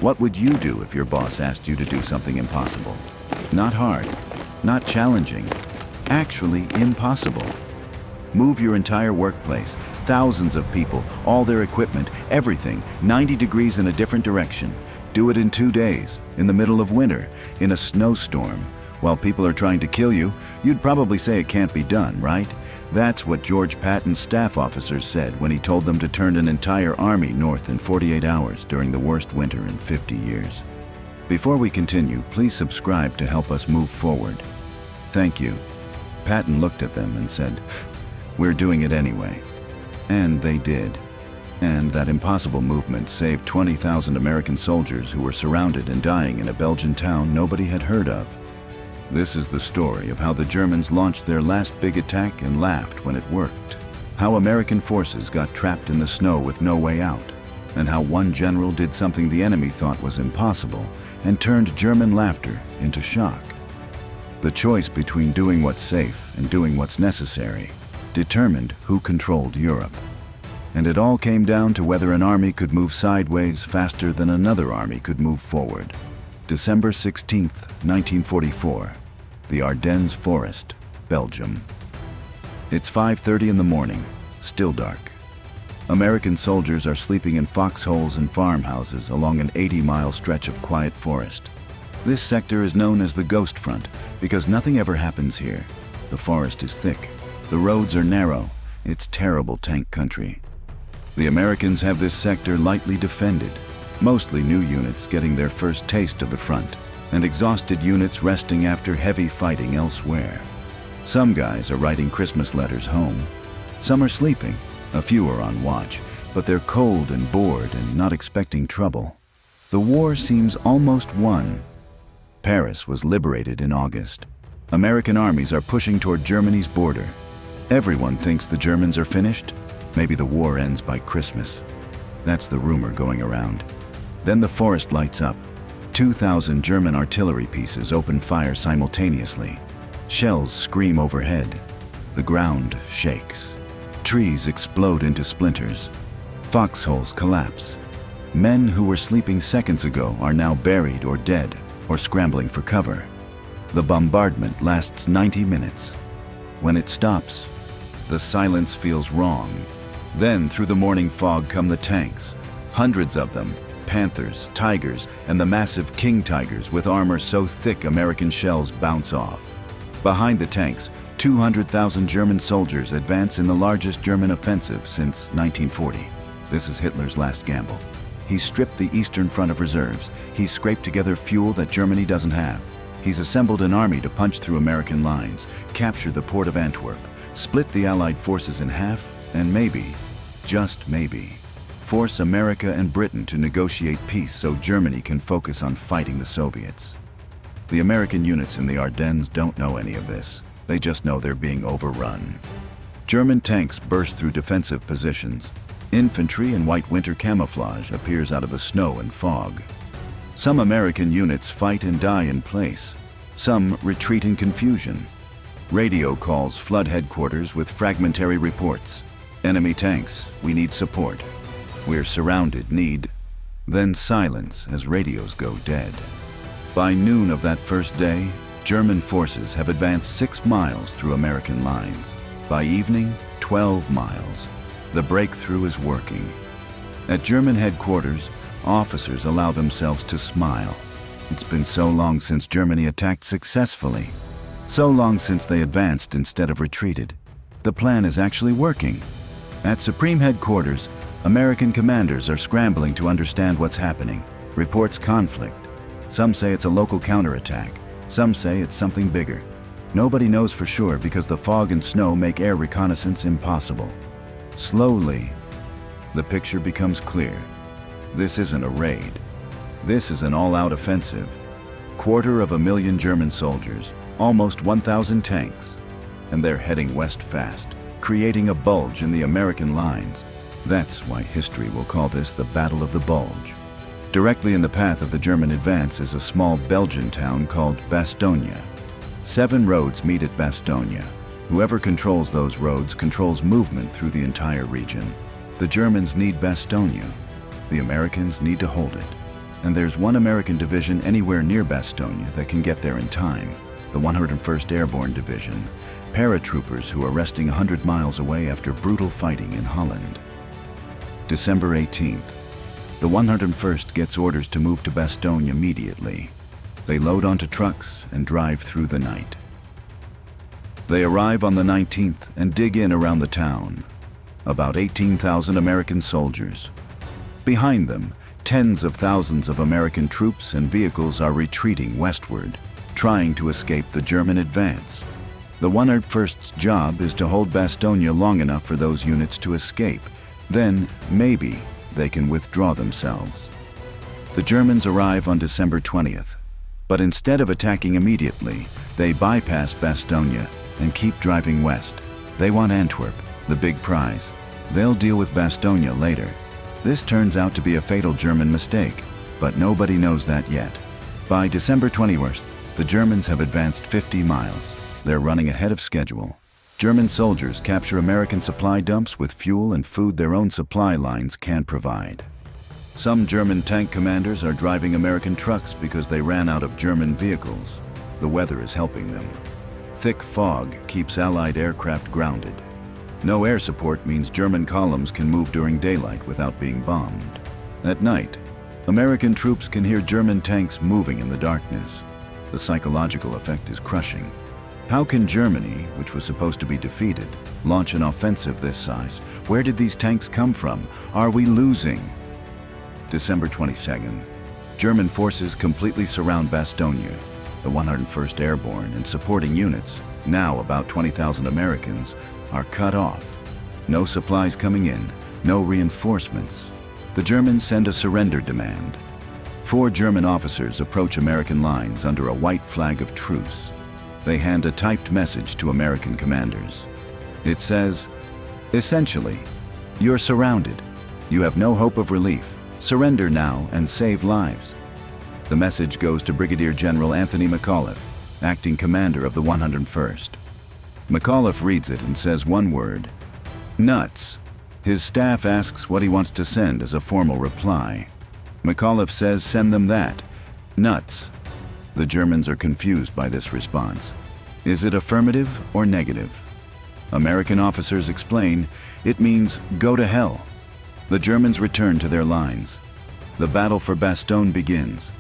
What would you do if your boss asked you to do something impossible? Not hard, not challenging, actually impossible. Move your entire workplace, thousands of people, all their equipment, everything, 90 degrees in a different direction. Do it in 2 days, in the middle of winter, in a snowstorm. While people are trying to kill you, you'd probably say it can't be done, right? That's what George Patton's staff officers said when he told them to turn an entire army north in 48 hours during the worst winter in 50 years. Before we continue, please subscribe to help us move forward. Thank you. Patton looked at them and said, "We're doing it anyway." And they did. And that impossible movement saved 20,000 American soldiers who were surrounded and dying in a Belgian town nobody had heard of. This is the story of how the Germans launched their last big attack and laughed when it worked. How American forces got trapped in the snow with no way out. And how one general did something the enemy thought was impossible and turned German laughter into shock. The choice between doing what's safe and doing what's necessary determined who controlled Europe. And it all came down to whether an army could move sideways faster than another army could move forward. December 16th, 1944. The Ardennes Forest, Belgium. It's 5:30 in the morning, still dark. American soldiers are sleeping in foxholes and farmhouses along an 80-mile stretch of quiet forest. This sector is known as the Ghost Front because nothing ever happens here. The forest is thick, the roads are narrow, it's terrible tank country. The Americans have this sector lightly defended, mostly new units getting their first taste of the front, and exhausted units resting after heavy fighting elsewhere. Some guys are writing Christmas letters home. Some are sleeping. A few are on watch, but they're cold and bored and not expecting trouble. The war seems almost won. Paris was liberated in August. American armies are pushing toward Germany's border. Everyone thinks the Germans are finished. Maybe the war ends by Christmas. That's the rumor going around. Then the forest lights up. 2,000 German artillery pieces open fire simultaneously. Shells scream overhead. The ground shakes. Trees explode into splinters. Foxholes collapse. Men who were sleeping seconds ago are now buried or dead or scrambling for cover. The bombardment lasts 90 minutes. When it stops, the silence feels wrong. Then through the morning fog come the tanks, hundreds of them, Panthers, Tigers, and the massive King Tigers with armor so thick American shells bounce off. Behind the tanks, 200,000 German soldiers advance in the largest German offensive since 1940. This is Hitler's last gamble. He's stripped the Eastern Front of reserves. He's scraped together fuel that Germany doesn't have. He's assembled an army to punch through American lines, capture the port of Antwerp, split the Allied forces in half, and maybe, just maybe, force America and Britain to negotiate peace so Germany can focus on fighting the Soviets. The American units in the Ardennes don't know any of this. They just know they're being overrun. German tanks burst through defensive positions. Infantry in white winter camouflage appears out of the snow and fog. Some American units fight and die in place. Some retreat in confusion. Radio calls flood headquarters with fragmentary reports. Enemy tanks, we need support. We're surrounded, need. Then silence as radios go dead. By noon of that first day, German forces have advanced 6 miles through American lines. By evening, 12 miles. The breakthrough is working. At German headquarters, officers allow themselves to smile. It's been so long since Germany attacked successfully. So long since they advanced instead of retreated. The plan is actually working. At Supreme Headquarters, American commanders are scrambling to understand what's happening. Reports conflict. Some say it's a local counterattack. Some say it's something bigger. Nobody knows for sure because the fog and snow make air reconnaissance impossible. Slowly, the picture becomes clear. This isn't a raid. This is an all-out offensive. 250,000 German soldiers, almost 1,000 tanks, and they're heading west fast, creating a bulge in the American lines. That's why history will call this the Battle of the Bulge. Directly in the path of the German advance is a small Belgian town called Bastogne. 7 roads meet at Bastogne. Whoever controls those roads controls movement through the entire region. The Germans need Bastogne. The Americans need to hold it. and there's one American division anywhere near Bastogne that can get there in time, the 101st Airborne Division, paratroopers who are resting 100 miles away after brutal fighting in Holland. December 18th. The 101st gets orders to move to Bastogne immediately. They load onto trucks and drive through the night. They arrive on the 19th and dig in around the town. About 18,000 American soldiers. Behind them, tens of thousands of American troops and vehicles are retreating westward, trying to escape the German advance. The 101st's job is to hold Bastogne long enough for those units to escape. Then, maybe, they can withdraw themselves. The Germans arrive on December 20th, but instead of attacking immediately, they bypass Bastogne and keep driving west. They want Antwerp, the big prize. They'll deal with Bastogne later. This turns out to be a fatal German mistake, but nobody knows that yet. By December 21st, the Germans have advanced 50 miles. They're running ahead of schedule. German soldiers capture American supply dumps with fuel and food their own supply lines can't provide. Some German tank commanders are driving American trucks because they ran out of German vehicles. The weather is helping them. Thick fog keeps Allied aircraft grounded. No air support means German columns can move during daylight without being bombed. At night, American troops can hear German tanks moving in the darkness. The psychological effect is crushing. How can Germany, which was supposed to be defeated, launch an offensive this size? Where did these tanks come from? Are we losing? December 22nd. German forces completely surround Bastogne. The 101st Airborne and supporting units, now about 20,000 Americans, are cut off. No supplies coming in, no reinforcements. The Germans send a surrender demand. 4 German officers approach American lines under a white flag of truce. They hand a typed message to American commanders. It says, essentially, you're surrounded. You have no hope of relief. Surrender now and save lives. The message goes to Brigadier General Anthony McAuliffe, acting commander of the 101st. McAuliffe reads it and says one word, nuts. His staff asks what he wants to send as a formal reply. McAuliffe says send them that, nuts. The Germans are confused by this response. Is it affirmative or negative? American officers explain it means go to hell. The Germans return to their lines. The battle for Bastogne begins.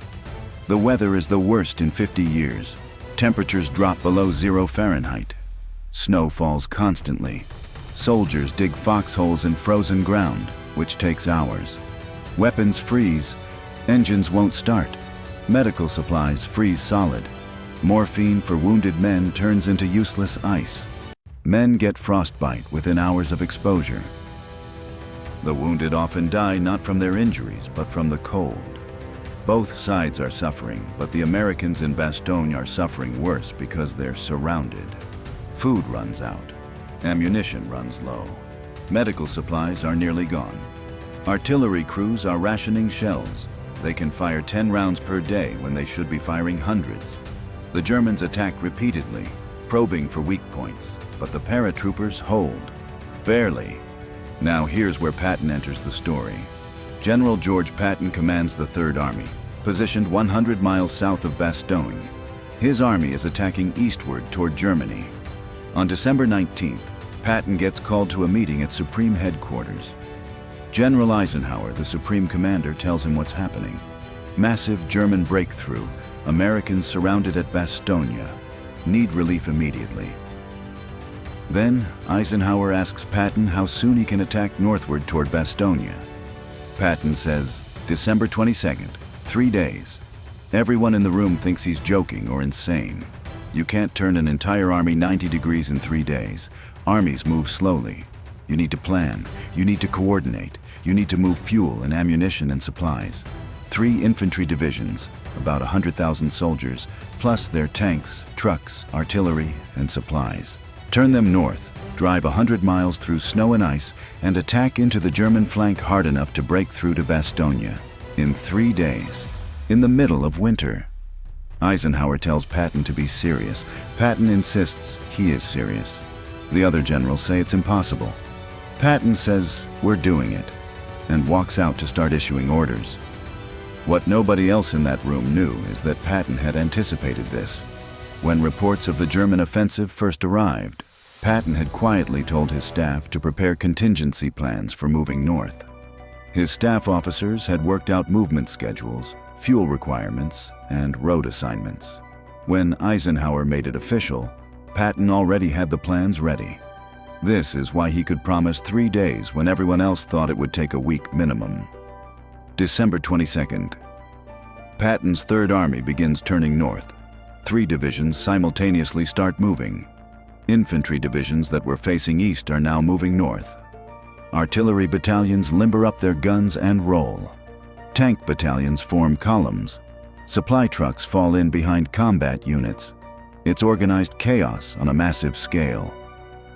The weather is the worst in 50 years. Temperatures drop below 0 Fahrenheit. Snow falls constantly. Soldiers dig foxholes in frozen ground, which takes hours. Weapons freeze. Engines won't start. Medical supplies freeze solid. Morphine for wounded men turns into useless ice. Men get frostbite within hours of exposure. The wounded often die not from their injuries, but from the cold. Both sides are suffering, but the Americans in Bastogne are suffering worse because they're surrounded. Food runs out. Ammunition runs low. Medical supplies are nearly gone. Artillery crews are rationing shells. They can fire 10 rounds per day when they should be firing hundreds. The Germans attack repeatedly, probing for weak points, but the paratroopers hold. Barely. Now here's where Patton enters the story. General George Patton commands the Third Army, positioned 100 miles south of Bastogne. His army is attacking eastward toward Germany. On December 19th, Patton gets called to a meeting at Supreme Headquarters. General Eisenhower, the Supreme Commander, tells him what's happening. Massive German breakthrough. Americans surrounded at Bastogne. Need relief immediately. Then, Eisenhower asks Patton how soon he can attack northward toward Bastogne. Patton says, December 22nd, 3 days. Everyone in the room thinks he's joking or insane. You can't turn an entire army 90 degrees in 3 days. Armies move slowly. You need to plan. You need to coordinate. You need to move fuel and ammunition and supplies. 3 infantry divisions, about 100,000 soldiers, plus their tanks, trucks, artillery, and supplies. Turn them north, drive 100 miles through snow and ice, and attack into the German flank hard enough to break through to Bastogne. In 3 days. In the middle of winter. Eisenhower tells Patton to be serious. Patton insists he is serious. The other generals say it's impossible. Patton says, we're doing it, and walks out to start issuing orders. What nobody else in that room knew is that Patton had anticipated this. When reports of the German offensive first arrived, Patton had quietly told his staff to prepare contingency plans for moving north. His staff officers had worked out movement schedules, fuel requirements, and road assignments. When Eisenhower made it official, Patton already had the plans ready. This is why he could promise 3 days when everyone else thought it would take a week minimum. December 22nd. Patton's Third Army begins turning north. 3 divisions simultaneously start moving. Infantry divisions that were facing east are now moving north. Artillery battalions limber up their guns and roll. Tank battalions form columns. Supply trucks fall in behind combat units. It's organized chaos on a massive scale.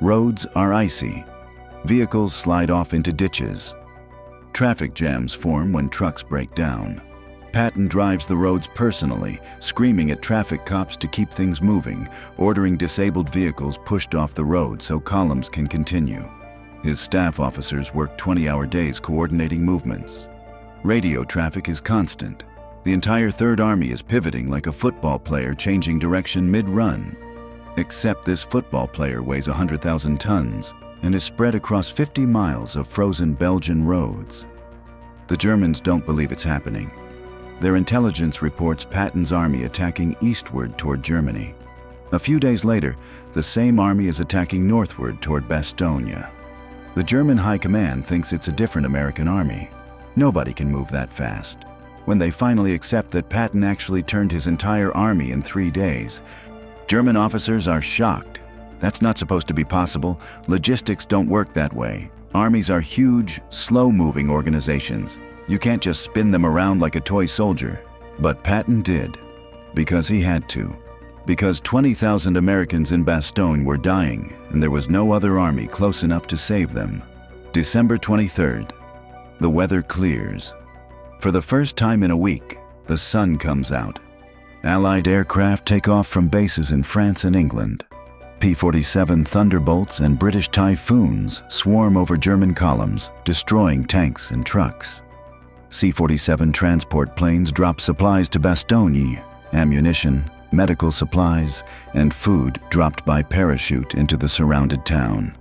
Roads are icy. Vehicles slide off into ditches. Traffic jams form when trucks break down. Patton drives the roads personally, screaming at traffic cops to keep things moving, ordering disabled vehicles pushed off the road so columns can continue. His staff officers work 20-hour days coordinating movements. Radio traffic is constant. The entire Third Army is pivoting like a football player changing direction mid-run. Except this football player weighs 100,000 tons and is spread across 50 miles of frozen Belgian roads. The Germans don't believe it's happening. Their intelligence reports Patton's army attacking eastward toward Germany. A few days later, the same army is attacking northward toward Bastogne. The German High Command thinks it's a different American army. Nobody can move that fast. When they finally accept that Patton actually turned his entire army in 3 days, German officers are shocked. That's not supposed to be possible. Logistics don't work that way. Armies are huge, slow-moving organizations. You can't just spin them around like a toy soldier. But Patton did, because he had to. Because 20,000 Americans in Bastogne were dying, and there was no other army close enough to save them. December 23rd. The weather clears. For the first time in a week, the sun comes out. Allied aircraft take off from bases in France and England. P-47 Thunderbolts and British Typhoons swarm over German columns, destroying tanks and trucks. C-47 transport planes drop supplies to Bastogne, ammunition, medical supplies, and food dropped by parachute into the surrounded town.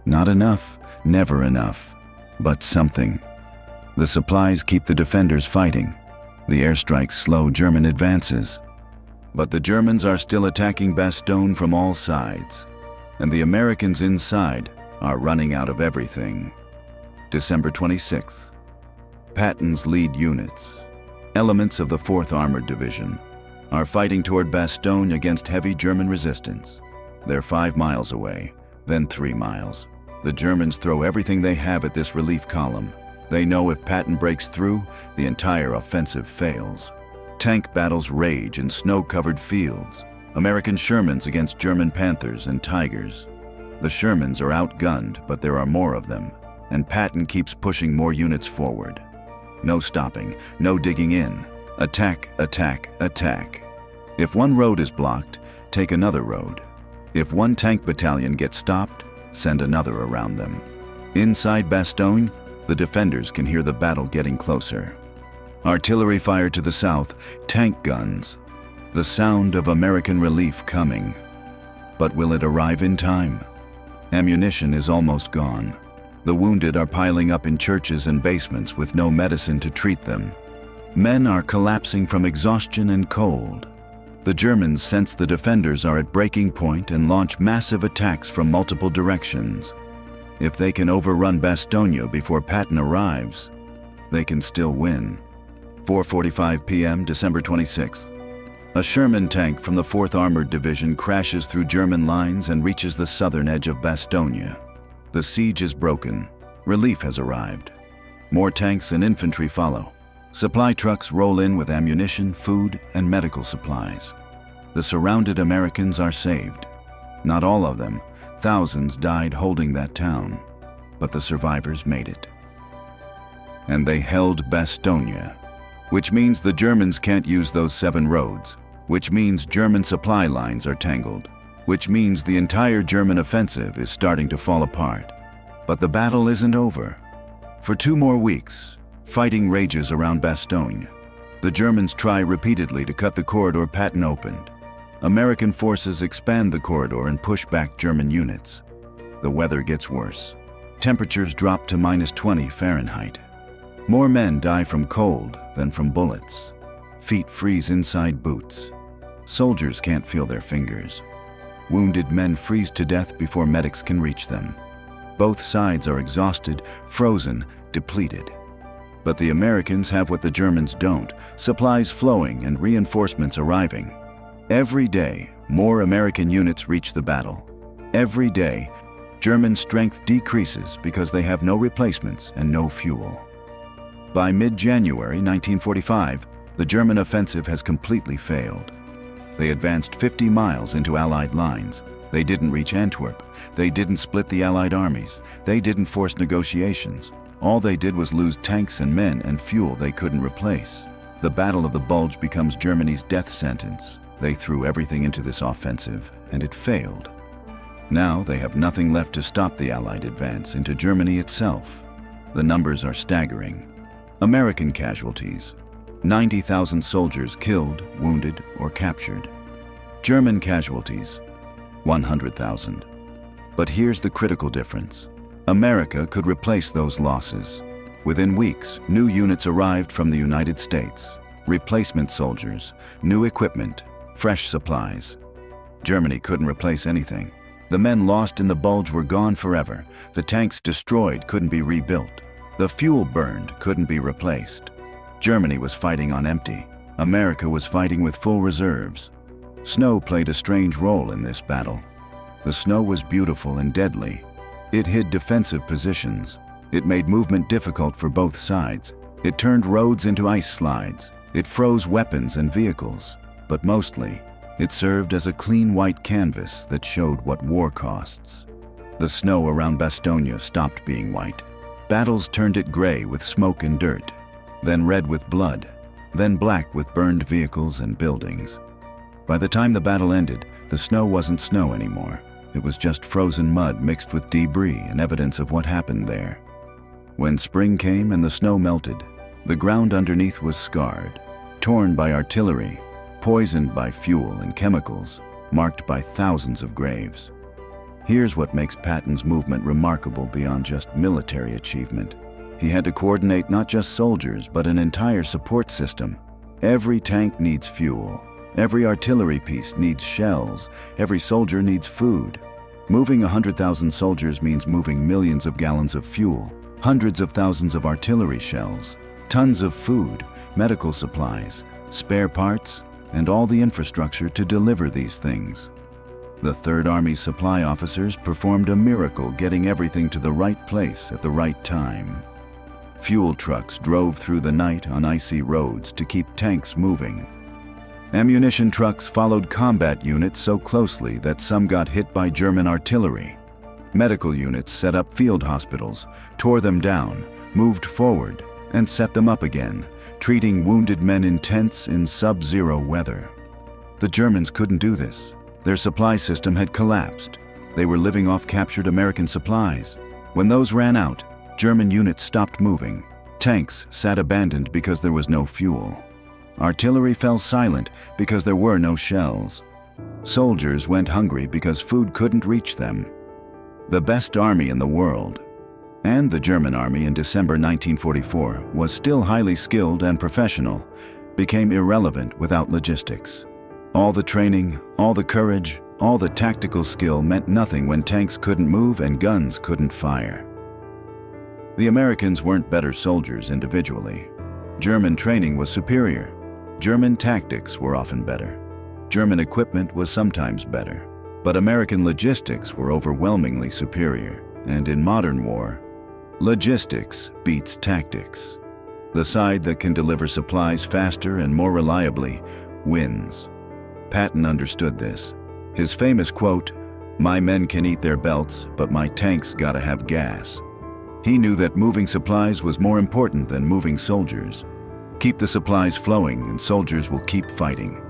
Not enough, never enough, but something. The supplies keep the defenders fighting. The airstrikes slow German advances. But the Germans are still attacking Bastogne from all sides, and the Americans inside are running out of everything. December 26th. Patton's lead units, elements of the 4th Armored Division, are fighting toward Bastogne against heavy German resistance. They're 5 miles away, then 3 miles. The Germans throw everything they have at this relief column. They know if Patton breaks through, the entire offensive fails. Tank battles rage in snow-covered fields. American Shermans against German Panthers and Tigers. The Shermans are outgunned, but there are more of them, and Patton keeps pushing more units forward. No stopping, no digging in. Attack, attack, attack. If one road is blocked, take another road. If one tank battalion gets stopped, send another around them. Inside Bastogne, the defenders can hear the battle getting closer. Artillery fire to the south, tank guns. The sound of American relief coming. But will it arrive in time? Ammunition is almost gone. The wounded are piling up in churches and basements with no medicine to treat them. Men are collapsing from exhaustion and cold. The Germans sense the defenders are at breaking point and launch massive attacks from multiple directions. If they can overrun Bastogne before Patton arrives, they can still win. 4:45 p.m., December 26th. A Sherman tank from the 4th Armored Division crashes through German lines and reaches the southern edge of Bastogne. The siege is broken. Relief has arrived. More tanks and infantry follow. Supply trucks roll in with ammunition, food, and medical supplies. The surrounded Americans are saved. Not all of them. Thousands died holding that town. But the survivors made it. And they held Bastogne, which means the Germans can't use those 7 roads, which means German supply lines are tangled, which means the entire German offensive is starting to fall apart. But the battle isn't over. For 2 more weeks, fighting rages around Bastogne. The Germans try repeatedly to cut the corridor Patton opened. American forces expand the corridor and push back German units. The weather gets worse. Temperatures drop to -20 Fahrenheit. More men die from cold than from bullets. Feet freeze inside boots. Soldiers can't feel their fingers. Wounded men freeze to death before medics can reach them. Both sides are exhausted, frozen, depleted. But the Americans have what the Germans don't: supplies flowing and reinforcements arriving. Every day, more American units reach the battle. Every day, German strength decreases because they have no replacements and no fuel. By mid-January 1945, the German offensive has completely failed. They advanced 50 miles into Allied lines. They didn't reach Antwerp. They didn't split the Allied armies. They didn't force negotiations. All they did was lose tanks and men and fuel they couldn't replace. The Battle of the Bulge becomes Germany's death sentence. They threw everything into this offensive, and it failed. Now they have nothing left to stop the Allied advance into Germany itself. The numbers are staggering. American casualties: 90,000 soldiers killed, wounded, or captured. German casualties: 100,000. But here's the critical difference. America could replace those losses. Within weeks, new units arrived from the United States. Replacement soldiers, new equipment, fresh supplies. Germany couldn't replace anything. The men lost in the Bulge were gone forever. The tanks destroyed couldn't be rebuilt. The fuel burned couldn't be replaced. Germany was fighting on empty. America was fighting with full reserves. Snow played a strange role in this battle. The snow was beautiful and deadly. It hid defensive positions. It made movement difficult for both sides. It turned roads into ice slides. It froze weapons and vehicles. But mostly, it served as a clean white canvas that showed what war costs. The snow around Bastogne stopped being white. Battles turned it gray with smoke and dirt, then red with blood, then black with burned vehicles and buildings. By the time the battle ended, the snow wasn't snow anymore. It was just frozen mud mixed with debris and evidence of what happened there. When spring came and the snow melted, the ground underneath was scarred, torn by artillery, poisoned by fuel and chemicals, marked by thousands of graves. Here's what makes Patton's movement remarkable beyond just military achievement. He had to coordinate not just soldiers, but an entire support system. Every tank needs fuel. Every artillery piece needs shells. Every soldier needs food. Moving 100,000 soldiers means moving millions of gallons of fuel, hundreds of thousands of artillery shells, tons of food, medical supplies, spare parts, and all the infrastructure to deliver these things. The Third Army's supply officers performed a miracle getting everything to the right place at the right time. Fuel trucks drove through the night on icy roads to keep tanks moving. Ammunition trucks followed combat units so closely that some got hit by German artillery. Medical units set up field hospitals, tore them down, moved forward, and set them up again, treating wounded men in tents in sub-zero weather. The Germans couldn't do this. Their supply system had collapsed. They were living off captured American supplies. When those ran out, German units stopped moving. Tanks sat abandoned because there was no fuel. Artillery fell silent because there were no shells. Soldiers went hungry because food couldn't reach them. The best army in the world, and the German army in December 1944, was still highly skilled and professional, became irrelevant without logistics. All the training, all the courage, all the tactical skill meant nothing when tanks couldn't move and guns couldn't fire. The Americans weren't better soldiers individually. German training was superior. German tactics were often better. German equipment was sometimes better. But American logistics were overwhelmingly superior. And in modern war, logistics beats tactics. The side that can deliver supplies faster and more reliably wins. Patton understood this. His famous quote, "My men can eat their belts, but my tanks gotta have gas." He knew that moving supplies was more important than moving soldiers. Keep the supplies flowing and soldiers will keep fighting.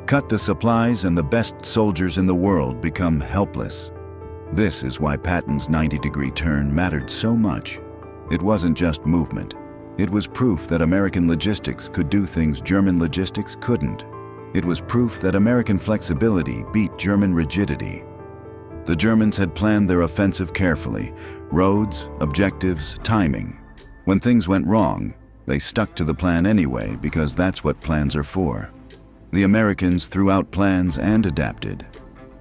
Cut the supplies and the best soldiers in the world become helpless. This is why Patton's 90-degree turn mattered so much. It wasn't just movement. It was proof that American logistics could do things German logistics couldn't. It was proof that American flexibility beat German rigidity. The Germans had planned their offensive carefully: roads, objectives, timing. When things went wrong, they stuck to the plan anyway because that's what plans are for. The Americans threw out plans and adapted.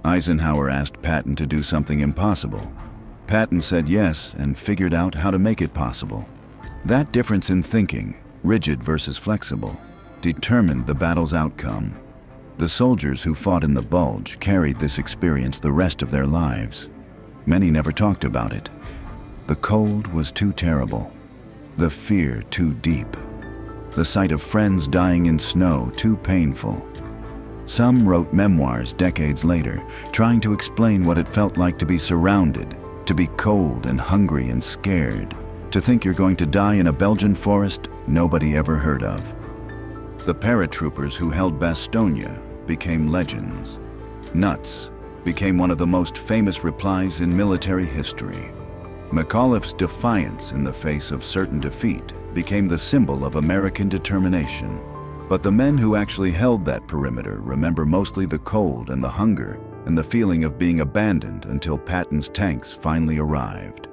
Eisenhower asked Patton to do something impossible. Patton said yes and figured out how to make it possible. That difference in thinking, rigid versus flexible, determined the battle's outcome. The soldiers who fought in the Bulge carried this experience the rest of their lives. Many never talked about it. The cold was too terrible. The fear too deep. The sight of friends dying in snow too painful. Some wrote memoirs decades later, trying to explain what it felt like to be surrounded, to be cold and hungry and scared, to think you're going to die in a Belgian forest nobody ever heard of. The paratroopers who held Bastogne became legends. Nuts became one of the most famous replies in military history. McAuliffe's defiance in the face of certain defeat became the symbol of American determination. But the men who actually held that perimeter remember mostly the cold and the hunger and the feeling of being abandoned until Patton's tanks finally arrived.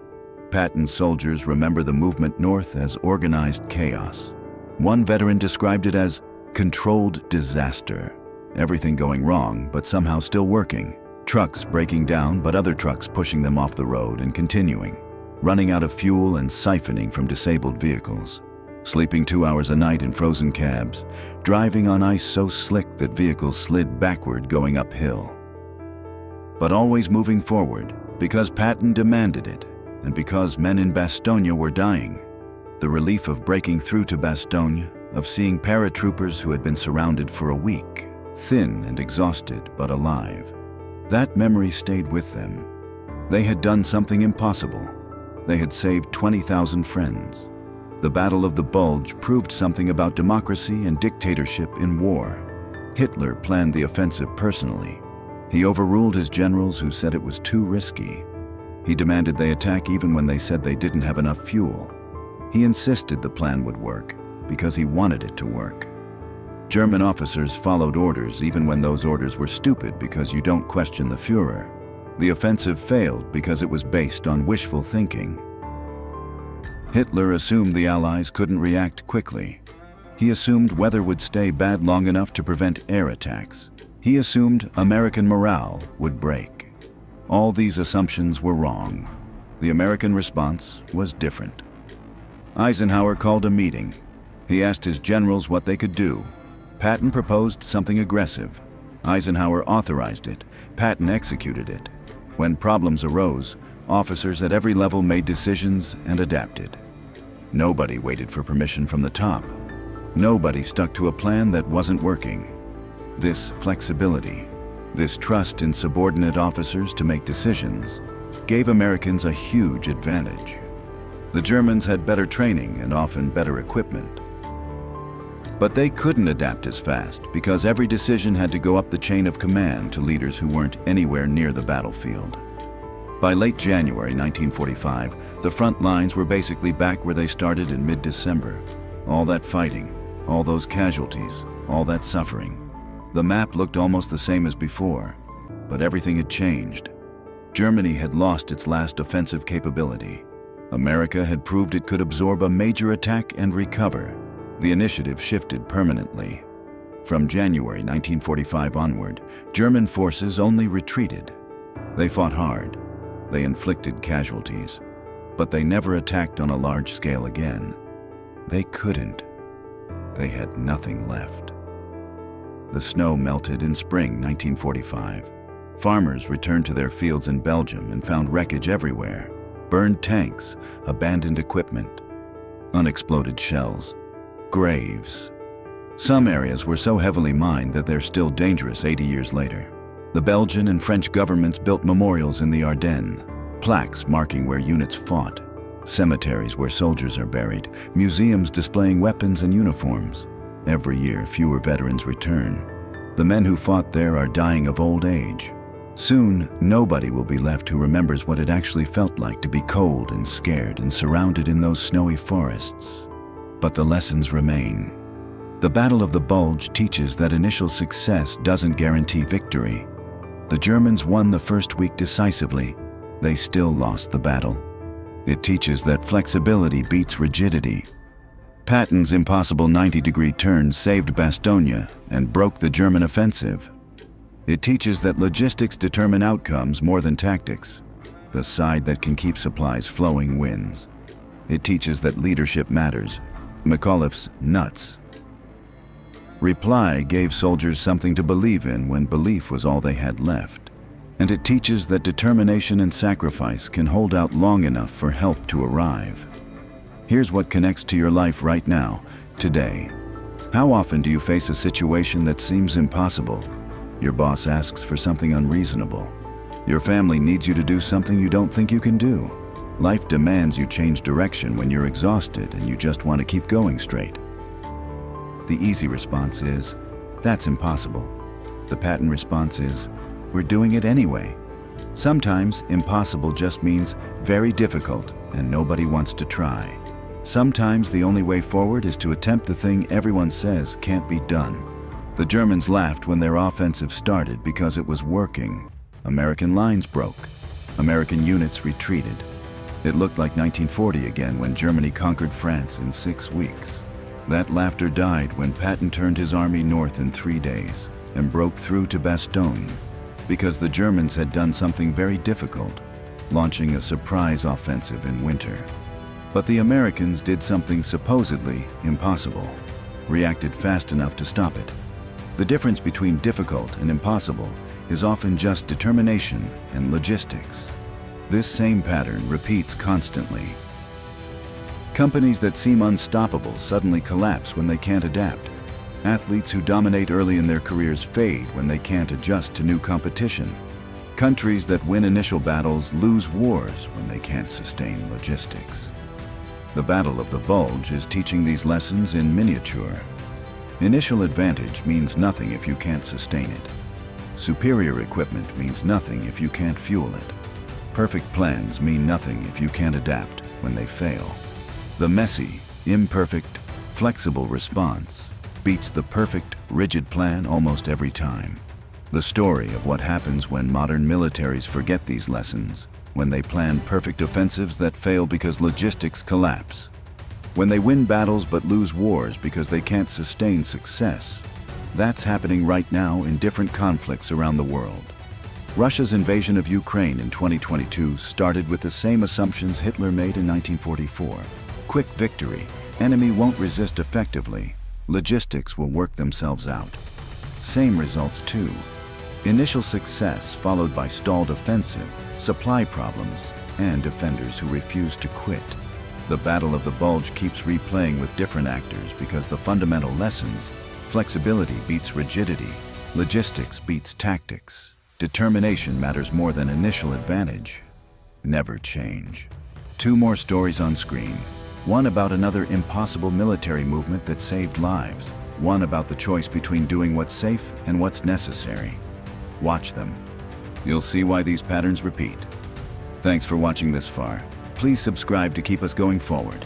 Patton's soldiers remember the movement north as organized chaos. One veteran described it as controlled disaster. Everything going wrong, but somehow still working. Trucks breaking down, but other trucks pushing them off the road and continuing. Running out of fuel and siphoning from disabled vehicles. Sleeping 2 hours a night in frozen cabs. Driving on ice so slick that vehicles slid backward going uphill. But always moving forward, because Patton demanded it, and because men in Bastogne were dying. The relief of breaking through to Bastogne, of seeing paratroopers who had been surrounded for a week, thin and exhausted but alive. That memory stayed with them. They had done something impossible. They had saved 20,000 friends. The Battle of the Bulge proved something about democracy and dictatorship in war. Hitler planned the offensive personally. He overruled his generals who said it was too risky. He demanded they attack even when they said they didn't have enough fuel. He insisted the plan would work because he wanted it to work. German officers followed orders even when those orders were stupid because you don't question the Führer. The offensive failed because it was based on wishful thinking. Hitler assumed the Allies couldn't react quickly. He assumed weather would stay bad long enough to prevent air attacks. He assumed American morale would break. All these assumptions were wrong. The American response was different. Eisenhower called a meeting. He asked his generals what they could do. Patton proposed something aggressive. Eisenhower authorized it. Patton executed it. When problems arose, officers at every level made decisions and adapted. Nobody waited for permission from the top. Nobody stuck to a plan that wasn't working. This flexibility, this trust in subordinate officers to make decisions, gave Americans a huge advantage. The Germans had better training and often better equipment. But they couldn't adapt as fast because every decision had to go up the chain of command to leaders who weren't anywhere near the battlefield. By late January 1945, the front lines were basically back where they started in mid-December. All that fighting, all those casualties, all that suffering. The map looked almost the same as before, but everything had changed. Germany had lost its last offensive capability. America had proved it could absorb a major attack and recover. The initiative shifted permanently. From January 1945 onward, German forces only retreated. They fought hard. They inflicted casualties. But they never attacked on a large scale again. They couldn't. They had nothing left. The snow melted in spring 1945. Farmers returned to their fields in Belgium and found wreckage everywhere. Burned tanks, abandoned equipment, unexploded shells, graves. Some areas were so heavily mined that they're still dangerous 80 years later. The Belgian and French governments built memorials in the Ardennes, plaques marking where units fought, cemeteries where soldiers are buried, museums displaying weapons and uniforms. Every year, fewer veterans return. The men who fought there are dying of old age. Soon, nobody will be left who remembers what it actually felt like to be cold and scared and surrounded in those snowy forests. but the lessons remain. The Battle of the Bulge teaches that initial success doesn't guarantee victory. The Germans won the first week decisively. They still lost the battle. It teaches that flexibility beats rigidity. Patton's impossible 90-degree turn saved Bastogne and broke the German offensive. It teaches that logistics determine outcomes more than tactics. The side that can keep supplies flowing wins. It teaches that leadership matters. McAuliffe's nuts. Reply gave soldiers something to believe in when belief was all they had left. And it teaches that determination and sacrifice can hold out long enough for help to arrive. Here's what connects to your life right now, today. How often do you face a situation that seems impossible? Your boss asks for something unreasonable. Your family needs you to do something you don't think you can do. Life demands you change direction when you're exhausted and you just want to keep going straight. The easy response is, that's impossible. The Patton response is, we're doing it anyway. Sometimes impossible just means very difficult and nobody wants to try. Sometimes the only way forward is to attempt the thing everyone says can't be done. The Germans laughed when their offensive started because it was working. American lines broke. American units retreated. It looked like 1940 again when Germany conquered France in 6 weeks. That laughter died when Patton turned his army north in 3 days and broke through to Bastogne, because the Germans had done something very difficult, launching a surprise offensive in winter. But the Americans did something supposedly impossible, reacted fast enough to stop it. The difference between difficult and impossible is often just determination and logistics. This same pattern repeats constantly. Companies that seem unstoppable suddenly collapse when they can't adapt. Athletes who dominate early in their careers fade when they can't adjust to new competition. Countries that win initial battles lose wars when they can't sustain logistics. The Battle of the Bulge is teaching these lessons in miniature. Initial advantage means nothing if you can't sustain it. Superior equipment means nothing if you can't fuel it. Perfect plans mean nothing if you can't adapt when they fail. The messy, imperfect, flexible response beats the perfect, rigid plan almost every time. The story of what happens when modern militaries forget these lessons, when they plan perfect offensives that fail because logistics collapse, when they win battles but lose wars because they can't sustain success. That's happening right now in different conflicts around the world. Russia's invasion of Ukraine in 2022 started with the same assumptions Hitler made in 1944. Quick victory, enemy won't resist effectively, logistics will work themselves out. Same results too. Initial success followed by stalled offensive, supply problems, and defenders who refuse to quit. The Battle of the Bulge keeps replaying with different actors because the fundamental lessons, flexibility beats rigidity, logistics beats tactics, determination matters more than initial advantage, never change. 2 more stories on screen. One about another impossible military movement that saved lives. One about the choice between doing what's safe and what's necessary. Watch them. You'll see why these patterns repeat. Thanks for watching this far. Please subscribe to keep us going forward.